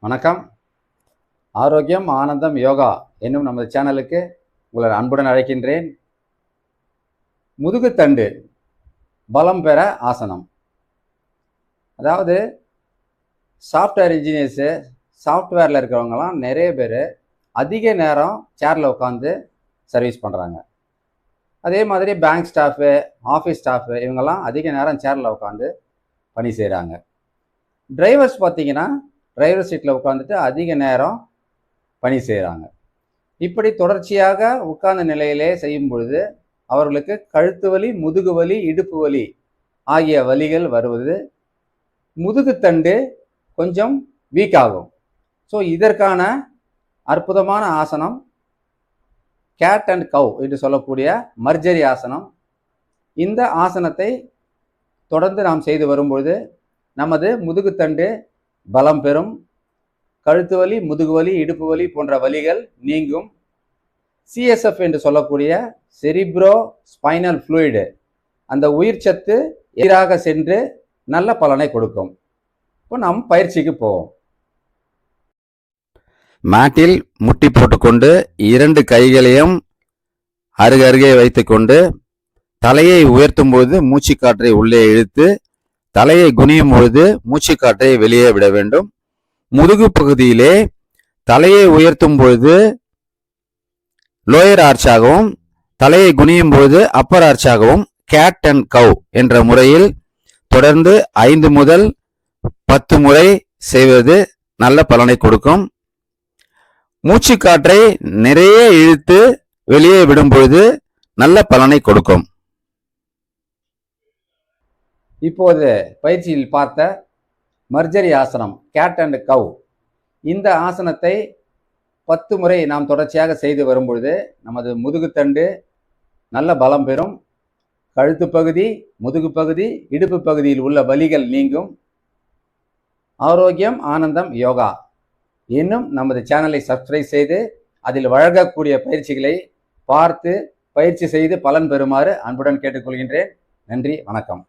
வணக்கம். ஆரோக்கியம் ஆனந்தம் யோகா என்னும் நமது சேனலுக்கு உங்களை அன்புடன் அழைக்கின்றேன். முதுகுத்தண்டு பலம் பெற ஆசனம். அதாவது சாஃப்ட்வேர் இன்ஜினியர்ஸு, சாஃப்ட்வேரில் இருக்கிறவங்கலாம் நிறைய பேர் அதிக நேரம் சேரில் உட்காந்து சர்வீஸ் பண்ணுறாங்க. அதே மாதிரி பேங்க் ஸ்டாஃபு, ஆஃபீஸ் ஸ்டாஃபு இவங்கெல்லாம் அதிக நேரம் சேரில் உட்காந்து பணி செய்கிறாங்க. டிரைவர்ஸ் பார்த்தீங்கன்னா டிரைவர் சீட்டில் உட்காந்துட்டு அதிக நேரம் பணி செய்கிறாங்க. இப்படி தொடர்ச்சியாக உட்கார்ந்த நிலையிலே செய்யும் பொழுது அவர்களுக்கு கழுத்து வலி, முதுகு வலி, இடுப்பு வலி ஆகிய வலிகள் வருவது, முதுகுத்தண்டு கொஞ்சம் வீக் ஆகும். ஸோ இதற்கான அற்புதமான ஆசனம் கேட் அண்ட் கவ் என்று சொல்லக்கூடிய மர்ஜரி ஆசனம். இந்த ஆசனத்தை தொடர்ந்து நாம் செய்து வரும்பொழுது நமது முதுகுத்தண்டு பலம் பெறும். கழுத்து வலி, முதுகு வலி, இடுப்பு வலி போன்ற வலிகள் நீங்கும். சிஎஸ்எஃப் என்று சொல்லக்கூடிய செரிப்ரோ ஸ்பைனல் ஃப்ளூயிடு, அந்த உயிர் சத்து எதிராக சென்று நல்ல பலனை கொடுக்கும். இப்போ நாம் பயிற்சிக்கு போவோம். மேட்டில் முட்டி போட்டுக்கொண்டு 2 கைகளையும் அருகருகே வைத்துக்கொண்டு தலையை உயர்த்தும் போது மூச்சுக்காற்றை உள்ளே இழுத்து, தலையை குனியும் பொழுது மூச்சுக்காற்றை வெளியே விட வேண்டும். முதுகு பகுதியிலே தலையை உயர்த்தும் பொழுது லோயர் ஆர்ச்சாகவும், தலையை குனியும் பொழுது அப்பர் ஆர்ச்சாகவும் கேட் அண்ட் கவ் என்ற முறையில் தொடர்ந்து 5 முதல் 10 முறை செய்வது நல்ல பலனை கொடுக்கும். மூச்சுக்காற்றை நிறைய இழுத்து வெளியே விடும் பொழுது நல்ல பலனை கொடுக்கும். இப்போது பயிற்சியில் பார்த்த மர்ஜரி ஆசனம் கேட் அண்ட் கவ், இந்த ஆசனத்தை 10 முறை நாம் தொடர்ச்சியாக செய்து வரும்பொழுது நமது முதுகுத்தண்டு நல்ல பலம் பெறும். கழுத்து பகுதி, முதுகு பகுதி, இடுப்பு பகுதியில் உள்ள வலிகள் நீங்கும். ஆரோக்கியம் ஆனந்தம் யோகா என்னும் நமது சேனலை சப்ஸ்கிரைப் செய்து அதில் வழங்கக்கூடிய பயிற்சிகளை பார்த்து பயிற்சி செய்து பலன் பெறுமாறு அன்புடன் கேட்டுக்கொள்கின்றேன். நன்றி, வணக்கம்.